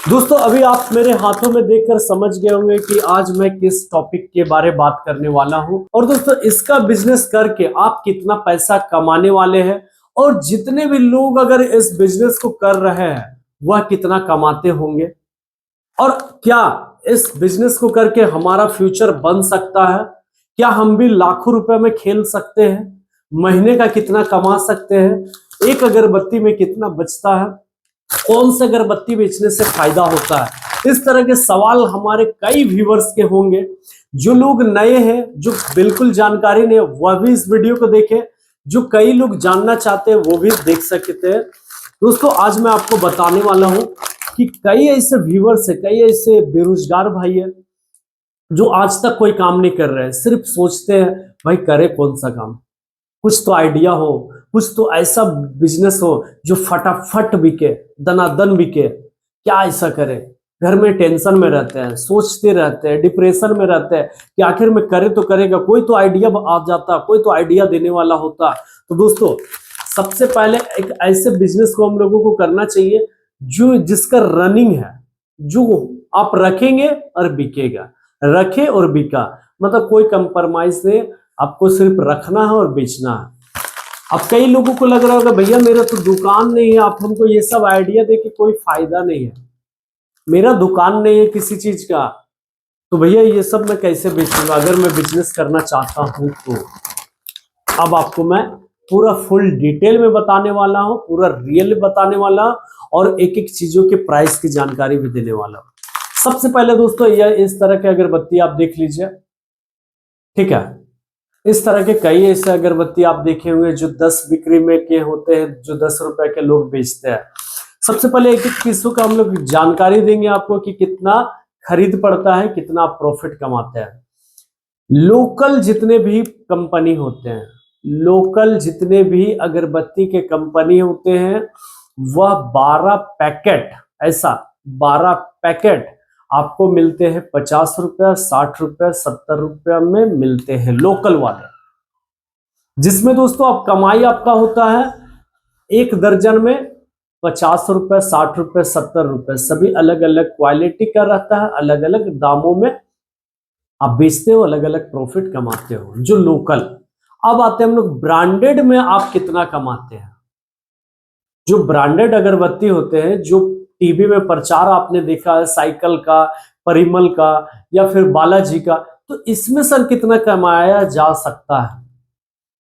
दोस्तों अभी आप मेरे हाथों में देखकर समझ गए होंगे कि आज मैं किस टॉपिक के बारे में बात करने वाला हूं। और दोस्तों इसका बिजनेस करके आप कितना पैसा कमाने वाले हैं और जितने भी लोग अगर इस बिजनेस को कर रहे हैं वह कितना कमाते होंगे और क्या इस बिजनेस को करके हमारा फ्यूचर बन सकता है। क्या हम भी लाखों रुपए में खेल सकते हैं, महीने का कितना कमा सकते हैं, एक अगरबत्ती में कितना बचता है, कौन सा अगरबत्ती बेचने से फायदा होता है। इस तरह के सवाल हमारे कई व्यूवर्स के होंगे। जो लोग नए हैं, जो बिल्कुल जानकारी नहीं है, वह भी इस वीडियो को देखें। जो कई लोग जानना चाहते हैं वो भी देख सकते हैं। दोस्तों आज मैं आपको बताने वाला हूं कि कई ऐसे व्यूवर्स है, कई ऐसे बेरोजगार भाई है जो आज तक कोई काम नहीं कर रहे हैं, सिर्फ सोचते हैं भाई करे कौन सा काम, कुछ तो आइडिया हो, कुछ तो ऐसा बिजनेस हो जो फटाफट बिके, दनादन बिके। क्या ऐसा करे, घर में टेंशन में रहते हैं, सोचते रहते हैं, डिप्रेशन में रहते हैं कि आखिर में करे तो करेगा, कोई तो आइडिया आ जाता, कोई तो आइडिया देने वाला होता। तो दोस्तों सबसे पहले एक ऐसे बिजनेस को हम लोगों को करना चाहिए जो जिसका रनिंग है, जो आप रखेंगे और बिकेगा, रखे और बिका, मतलब कोई कंप्रोमाइज नहीं, आपको सिर्फ रखना है और बेचना है। अब कई लोगों को लग रहा होगा भैया मेरा तो दुकान नहीं है, आप हमको ये सब आइडिया दे के कोई फायदा नहीं है, मेरा दुकान नहीं है किसी चीज का, तो भैया ये सब मैं कैसे बेचूंगा अगर मैं बिजनेस करना चाहता हूं तो। अब आपको मैं पूरा फुल डिटेल में बताने वाला हूं, पूरा रियल बताने वाला हूं और एक एक चीजों के प्राइस की जानकारी भी देने वाला हूं। सबसे पहले दोस्तों यह इस तरह की अगरबत्ती आप देख लीजिए, ठीक है। इस तरह के कई ऐसे अगरबत्ती आप देखे होंगे जो 10 बिक्री में के होते हैं, जो 10 रुपए के लोग बेचते हैं। सबसे पहले एक एक चीजों का हम लोग जानकारी देंगे आपको कि कितना खरीद पड़ता है, कितना आप प्रॉफिट कमाते हैं। लोकल जितने भी कंपनी होते हैं, लोकल जितने भी अगरबत्ती के कंपनी होते हैं, वह 12 पैकेट, ऐसा 12 पैकेट आपको मिलते हैं 50 रुपया, 60 रुपया, 70 रुपया में मिलते हैं लोकल वाले। जिसमें दोस्तों आप कमाई आपका होता है एक दर्जन में 50 रुपये, 60 रुपये, 70 रुपये, सभी अलग अलग क्वालिटी का रहता है, अलग अलग दामों में आप बेचते हो, अलग अलग प्रॉफिट कमाते हो जो लोकल। अब आते हैं हम लोग ब्रांडेड में आप कितना कमाते हैं। जो ब्रांडेड अगरबत्ती होते हैं, जो टीवी में प्रचार आपने देखा है साइकिल का, परिमल का या फिर बालाजी का, तो इसमें सर कितना कमाया जा सकता है।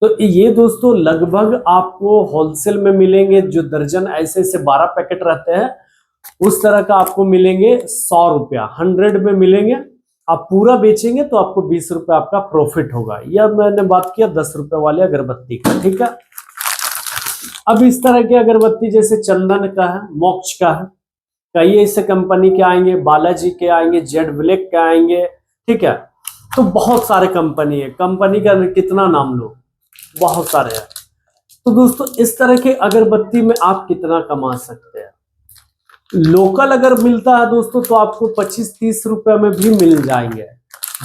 तो ये दोस्तों लगभग आपको होलसेल में मिलेंगे, जो दर्जन ऐसे ऐसे 12 पैकेट रहते हैं उस तरह का आपको मिलेंगे 100 रुपया, 100 में मिलेंगे। आप पूरा बेचेंगे तो आपको 20 रुपया आपका प्रॉफिट होगा। यह मैंने बात किया 10 रुपए वाले अगरबत्ती का, ठीक है। अब इस तरह की अगरबत्ती जैसे चंदन का है, मोक्ष का है, कई ऐसे कंपनी के आएंगे, बालाजी के आएंगे, जेड ब्लैक के आएंगे, ठीक है। तो बहुत सारे कंपनी है, कंपनी का कितना नाम लो, बहुत सारे हैं। तो दोस्तों इस तरह के अगरबत्ती में आप कितना कमा सकते हैं। लोकल अगर मिलता है दोस्तों तो आपको 25-30 रुपए में भी मिल जाएंगे,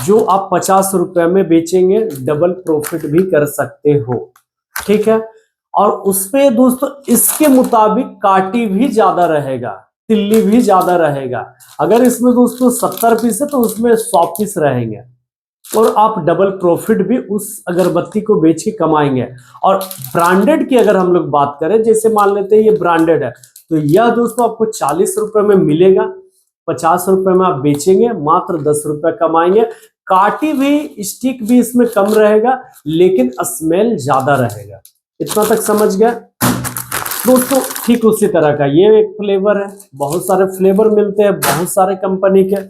जो आप 50 रुपए में बेचेंगे, डबल प्रॉफिट भी कर सकते हो, ठीक है। और उसपे दोस्तों इसके मुताबिक काटी भी ज्यादा रहेगा, तिल्ली भी ज्यादा रहेगा। अगर इसमें दोस्तों 70 पीस है तो उसमें 100 पीस रहेंगे और आप डबल प्रॉफिट भी उस अगरबत्ती को बेच के कमाएंगे। और ब्रांडेड की अगर हम लोग बात करें, जैसे मान लेते हैं ये ब्रांडेड है, तो यह दोस्तों आपको 40 रुपए में मिलेगा, 50 रुपए में आप बेचेंगे, मात्र 10 रुपए कमाएंगे। काटी भी, स्टिक भी इसमें कम रहेगा लेकिन स्मेल ज्यादा रहेगा। इतना तक समझ गया दोस्तों। ठीक उसी तरह का ये एक फ्लेवर है, बहुत सारे फ्लेवर मिलते हैं बहुत सारे कंपनी के।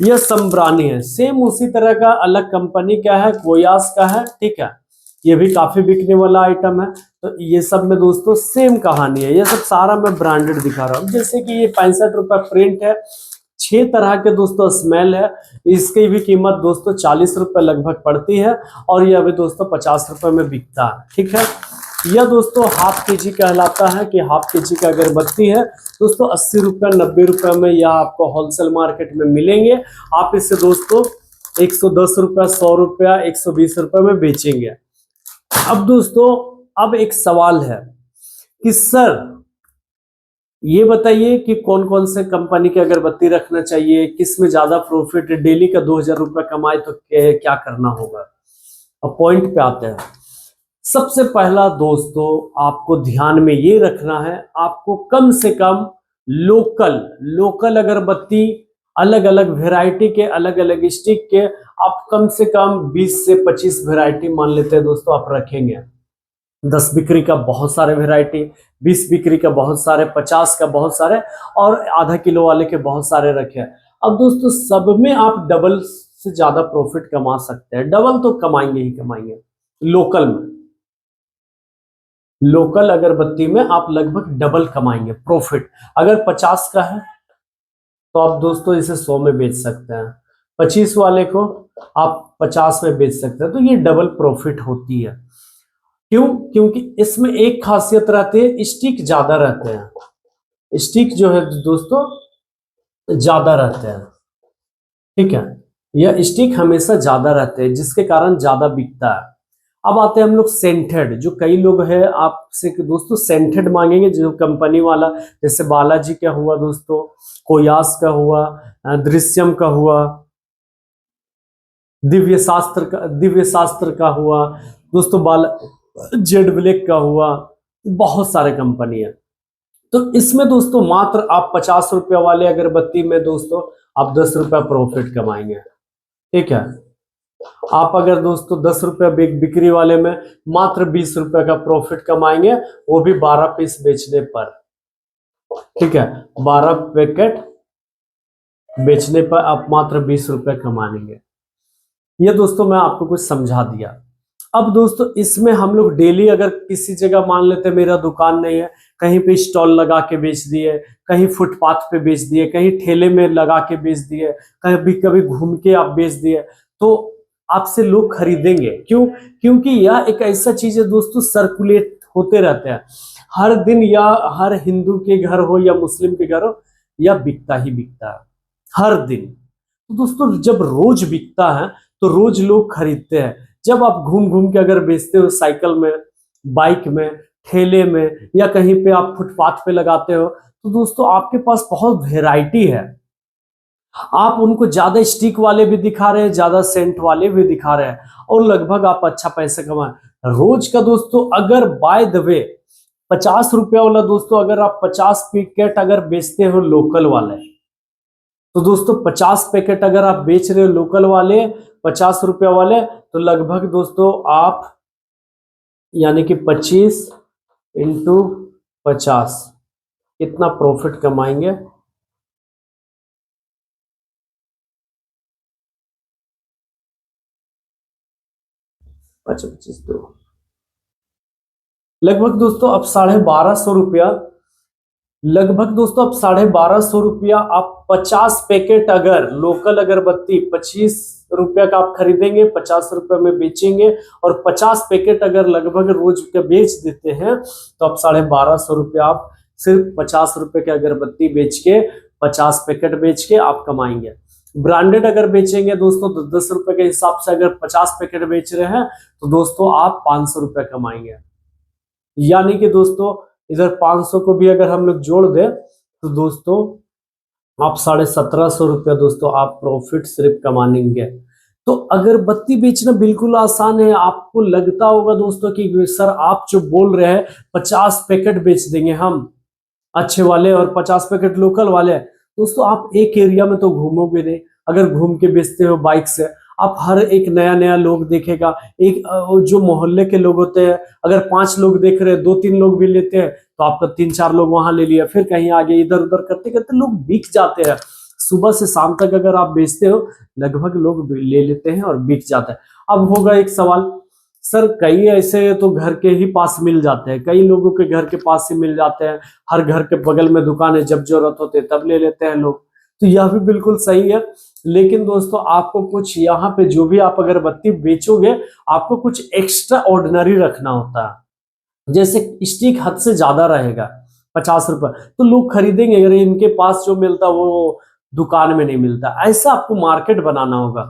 यह संब्रानी है, सेम उसी तरह का, अलग कंपनी का है, कोयास का है, ठीक है। ये भी काफी बिकने वाला आइटम है। तो ये सब में दोस्तों सेम कहानी है, ये सब सारा मैं ब्रांडेड दिखा रहा हूँ। जैसे कि ये 65 रुपए प्रिंट है, 6 तरह के दोस्तों स्मेल है, इसकी भी कीमत दोस्तों 40 रुपए लगभग पड़ती है और यह भी दोस्तों 50 रुपए में बिकता है, ठीक है। यह दोस्तों हाफ केजी कहलाता है कि हाफ केजी का अगरबत्ती है दोस्तों। 80 रुपये, 90 रुपए में यह आपको होलसेल मार्केट में मिलेंगे। आप इसे दोस्तों 110 रुपया, 100 रुपया, 120 रुपए में बेचेंगे। अब दोस्तों अब एक सवाल है कि सर ये बताइए कि कौन कौन से कंपनी की अगरबत्ती रखना चाहिए, किस में ज्यादा प्रॉफिट है, डेली का 2000 रुपये कमाए तो क्या करना होगा। अब पॉइंट पे आते हैं। सबसे पहला दोस्तों आपको ध्यान में ये रखना है, आपको कम से कम लोकल लोकल अगरबत्ती, अलग अलग वैरायटी के, अलग अलग स्टिक के, आप कम से कम 20 से 25 वैरायटी मान लेते हैं दोस्तों आप रखेंगे। 10 बिक्री का बहुत सारे वैरायटी, 20 बिक्री का बहुत सारे, 50 का बहुत सारे, और आधा किलो वाले के बहुत सारे रखे हैं। अब दोस्तों सब में आप डबल से ज्यादा प्रॉफिट कमा सकते हैं, डबल तो कमाएंगे ही कमाएंगे। लोकल में, लोकल अगरबत्ती में आप लगभग डबल कमाएंगे प्रॉफिट। अगर 50 का है तो आप दोस्तों इसे 100 में बेच सकते हैं, 25 वाले को आप 50 में बेच सकते हैं, तो ये डबल प्रॉफिट होती है। क्यों? क्योंकि इसमें एक खासियत रहती है, स्टिक ज्यादा रहते हैं, स्टिक जो है दोस्तों ज्यादा रहते हैं, ठीक है, यह स्टिक हमेशा ज्यादा रहते हैं जिसके कारण ज्यादा बिकता है। अब आते हैं हम लोग सेंटेड, जो कई लोग हैं आपसे दोस्तों सेंटेड मांगेंगे, जो कंपनी वाला, जैसे बालाजी का हुआ दोस्तों, कोयास का हुआ, दृश्यम का हुआ, दिव्य शास्त्र का हुआ दोस्तों, जेड ब्लैक का हुआ, बहुत सारे कंपनी है। तो इसमें दोस्तों मात्र आप 50 रुपया वाले अगरबत्ती में दोस्तों आप 10 रुपया प्रॉफिट कमाएंगे, ठीक है। आप अगर दोस्तों 10 रुपया बिक्री वाले में मात्र 20 रुपए का प्रॉफिट कमाएंगे, वो भी 12 पीस बेचने पर, ठीक है, 12 पैकेट बेचने पर आप मात्र 20 रुपए कमाएंगे। ये दोस्तों मैं आपको कुछ समझा दिया। अब दोस्तों इसमें हम लोग डेली अगर किसी जगह मान लेते हैं मेरा दुकान नहीं है, कहीं पे स्टॉल लगा के बेच दिए, कहीं फुटपाथ पे बेच दिए, कहीं ठेले में लगा के बेच दिए, कभी कभी घूम के आप बेच दिए, तो आपसे लोग खरीदेंगे। क्यों? क्योंकि यह एक ऐसा चीज है दोस्तों, सर्कुलेट होते रहते हैं हर दिन, या हर हिंदू के घर हो या मुस्लिम के घर हो, यह बिकता ही बिकता है हर दिन। तो दोस्तों जब रोज बिकता है तो रोज लोग खरीदते हैं। जब आप घूम घूम के अगर बेचते हो, साइकिल में, बाइक में, ठेले में, या कहीं पे आप फुटपाथ पे लगाते हो, तो दोस्तों आपके पास बहुत वैरायटी है। आप उनको ज्यादा स्टिक वाले भी दिखा रहे हैं, ज्यादा सेंट वाले भी दिखा रहे हैं, और लगभग आप अच्छा पैसा कमाए रोज का दोस्तों। अगर बाय द वे 50 रुपया वाला दोस्तों, अगर आप 50 पैकेट अगर बेचते हो लोकल वाले, तो दोस्तों 50 पैकेट अगर आप बेच रहे हो लोकल वाले 50 रुपया वाले, तो लगभग दोस्तों आप यानी कि 25 इंटू 50 कितना प्रॉफिट कमाएंगे। अच्छा 25 दो, लगभग दोस्तों अब 1250 रुपया, लगभग दोस्तों अब 1250 रुपया आप 50 पैकेट अगर लोकल अगरबत्ती 25 रुपया का आप खरीदेंगे, 50 रुपये में बेचेंगे, और 50 पैकेट अगर लगभग रोज का बेच देते हैं, तो आप 1250 रुपया आप सिर्फ 50 रुपये की अगरबत्ती बेच के, 50 पैकेट बेच के आप कमाएंगे। ब्रांडेड अगर बेचेंगे दोस्तों तो 10 रुपए के हिसाब से अगर 50 पैकेट बेच रहे हैं, तो दोस्तों आप 500 रुपये कमाएंगे। यानी कि दोस्तों इधर 500 को भी अगर हम लोग जोड़ दें, तो दोस्तों आप 1750 रुपया दोस्तों आप प्रॉफिट सिर्फ कमाएंगे। तो अगरबत्ती बेचना बिल्कुल आसान है। आपको लगता होगा दोस्तों कि सर आप जो बोल रहे हैं 50 पैकेट बेच देंगे हम अच्छे वाले, और 50 पैकेट लोकल वाले, दोस्तों आप एक एरिया में तो घूमोगे नहीं। अगर घूम के बेचते हो बाइक से, आप हर एक नया नया लोग देखेगा। एक जो मोहल्ले के लोग होते हैं, अगर 5 लोग देख रहे हैं, 2-3 लोग भी लेते हैं, तो आपका 3-4 लोग वहां ले लिया, फिर कहीं आगे, इधर उधर करते करते लोग बिक जाते हैं। सुबह से शाम तक अगर आप बेचते हो, लगभग लोग ले लेते हैं और बिक जाते हैं। अब होगा एक सवाल, सर कई ऐसे तो घर के ही पास मिल जाते हैं, कई लोगों के घर के पास ही मिल जाते हैं, हर घर के बगल में दुकान है, जब जरूरत होते तब ले लेते हैं लोग। तो यह भी बिल्कुल सही है, लेकिन दोस्तों आपको कुछ यहाँ पे जो भी आप अगरबत्ती बेचोगे, आपको कुछ एक्स्ट्रा ऑर्डिनरी रखना होता है। जैसे स्टिक हद से ज्यादा रहेगा, 50 रुपए, तो लोग खरीदेंगे, अगर इनके पास जो मिलता वो दुकान में नहीं मिलता। ऐसा आपको मार्केट बनाना होगा।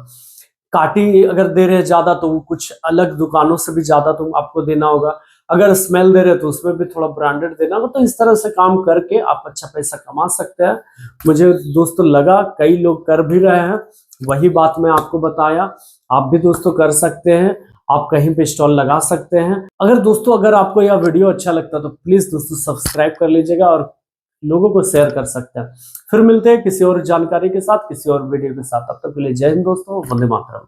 काटी अगर दे रहे हैं ज्यादा, तो वो कुछ अलग दुकानों से भी ज्यादा तो आपको देना होगा। अगर स्मेल दे रहे तो उसमें भी थोड़ा ब्रांडेड देना, तो इस तरह से काम करके आप अच्छा पैसा कमा सकते हैं। मुझे दोस्तों लगा कई लोग कर भी रहे हैं, वही बात मैं आपको बताया। आप भी दोस्तों कर सकते हैं, आप कहीं पे स्टॉल लगा सकते हैं। अगर आपको यह वीडियो अच्छा लगता है तो प्लीज दोस्तों सब्सक्राइब कर लीजिएगा और लोगों को शेयर कर सकते हैं। फिर मिलते हैं किसी और जानकारी के साथ, किसी और वीडियो के साथ। तब तक के लिए जय हिंद दोस्तों, वंदे मातरम।